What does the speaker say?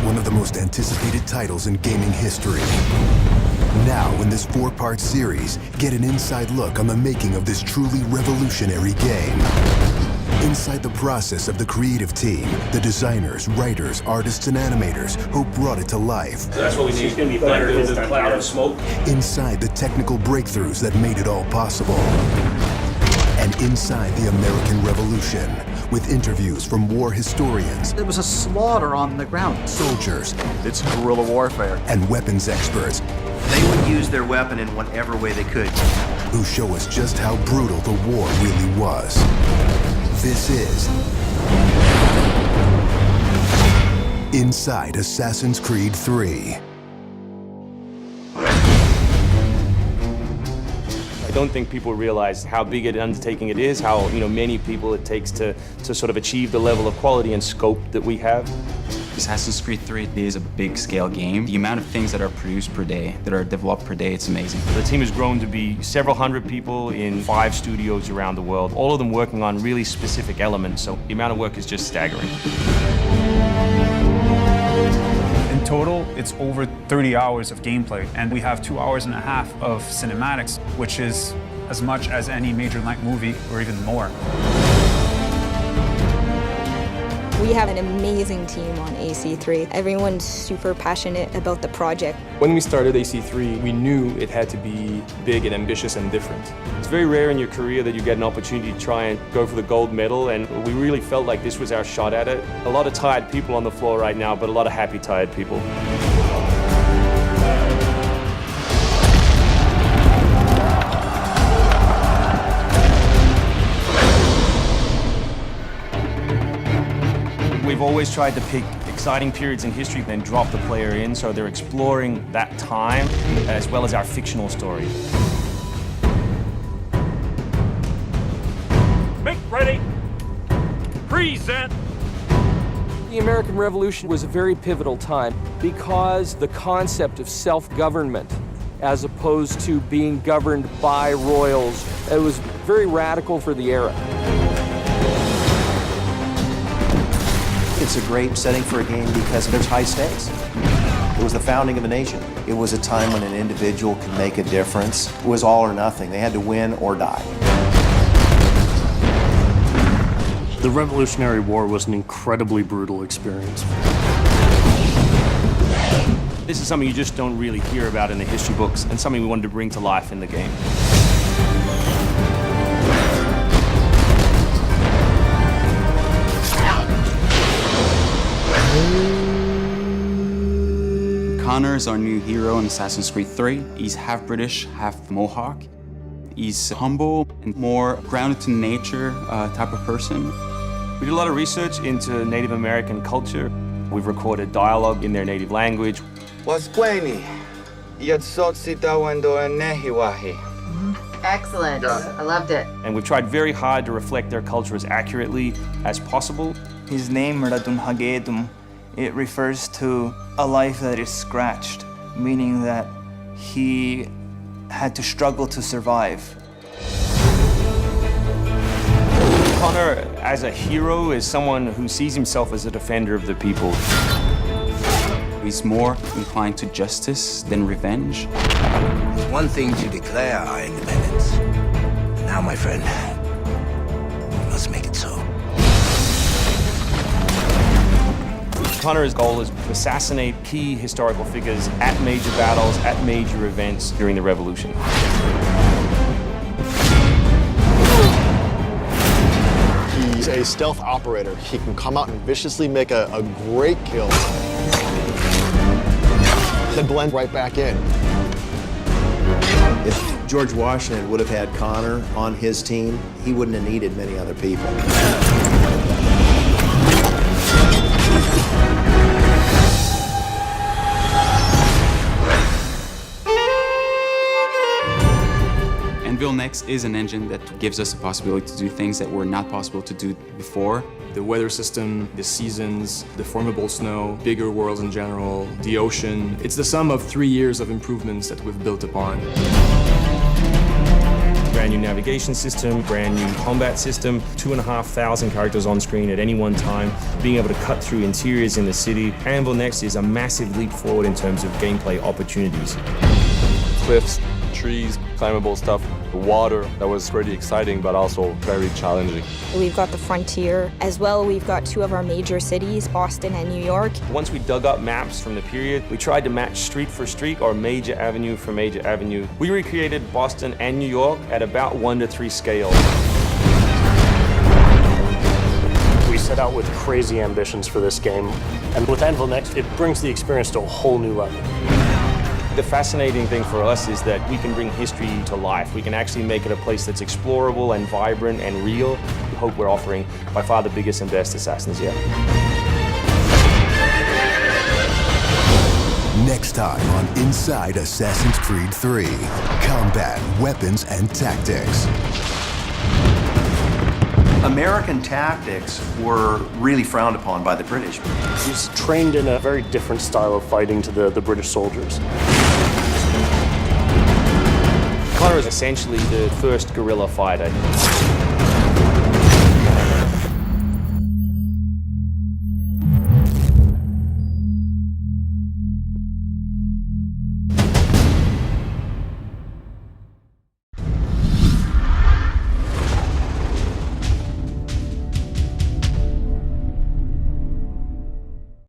one of the most anticipated titles in gaming history. Now, in this 4-part series, get an inside look on the making of this truly revolutionary game. Inside the process of the creative team, the designers, writers, artists, and animators who brought it to life. So that's what we need. It's going to be better than the cloud of smoke. Inside the technical breakthroughs that made it all possible. And inside the American Revolution, with interviews from war historians. There was a slaughter on the ground. Soldiers. It's guerrilla warfare. And weapons experts. They would use their weapon in whatever way they could. Who show us just how brutal the war really was. This is Inside Assassin's Creed 3. I don't think people realize how big an undertaking it is, how many people it takes to sort of achieve the level of quality and scope that we have. Assassin's Creed 3 is a big-scale game. The amount of things that are produced per day, that are developed per day, it's amazing. The team has grown to be several hundred people in 5 studios around the world, all of them working on really specific elements, so the amount of work is just staggering. In total, it's over 30 hours of gameplay, and we have 2.5 hours of cinematics, which is as much as any major length movie, or even more. We have an amazing team on AC3. Everyone's super passionate about the project. When we started AC3, we knew it had to be big and ambitious and different. It's very rare in your career that you get an opportunity to try and go for the gold medal, and we really felt like this was our shot at it. A lot of tired people on the floor right now, but a lot of happy, tired people. We've always tried to pick exciting periods in history, then drop the player in, so they're exploring that time as well as our fictional story. Make ready. Present. The American Revolution was a very pivotal time because the concept of self-government, as opposed to being governed by royals, it was very radical for the era. It's a great setting for a game because there's high stakes. It was the founding of a nation. It was a time when an individual could make a difference. It was all or nothing. They had to win or die. The Revolutionary War was an incredibly brutal experience. This is something you just don't really hear about in the history books, and something we wanted to bring to life in the game. Connor is our new hero in Assassin's Creed 3. He's half British, half Mohawk. He's humble and more grounded to nature type of person. We did a lot of research into Native American culture. We've recorded dialogue in their native language. Excellent. I loved it. And we've tried very hard to reflect their culture as accurately as possible. His name, Radun Hagedum, it refers to a life that is scratched, meaning that he had to struggle to survive. Connor, as a hero, is someone who sees himself as a defender of the people. He's more inclined to justice than revenge. It's one thing to declare our independence. Now, my friend, we must make it so. Connor's goal is to assassinate key historical figures at major battles, at major events during the Revolution. He's a stealth operator. He can come out and viciously make a great kill, then blend right back in. If George Washington would have had Connor on his team, he wouldn't have needed many other people. Anvil Next is an engine that gives us the possibility to do things that were not possible to do before. The weather system, the seasons, the formable snow, bigger worlds in general, the ocean. It's the sum of 3 years of improvements that we've built upon. brand new navigation system, brand new combat system, 2,500 characters on screen at any one time, being able to cut through interiors in the city. Anvil Next is a massive leap forward in terms of gameplay opportunities. Cliffs, trees, climbable stuff, water. That was pretty exciting, but also very challenging. We've got the frontier. As well, we've got two of our major cities, Boston and New York. Once we dug up maps from the period, we tried to match street for street or major avenue for major avenue. We recreated Boston and New York at about 1:3 scale. We set out with crazy ambitions for this game, and with Anvil Next, it brings the experience to a whole new level. The fascinating thing for us is that we can bring history to life. We can actually make it a place that's explorable and vibrant and real. We hope we're offering by far the biggest and best Assassins yet. Next time on Inside Assassin's Creed 3, combat, weapons, and tactics. American tactics were really frowned upon by the British. He's trained in a very different style of fighting to the British soldiers. Connor is essentially the first guerrilla fighter.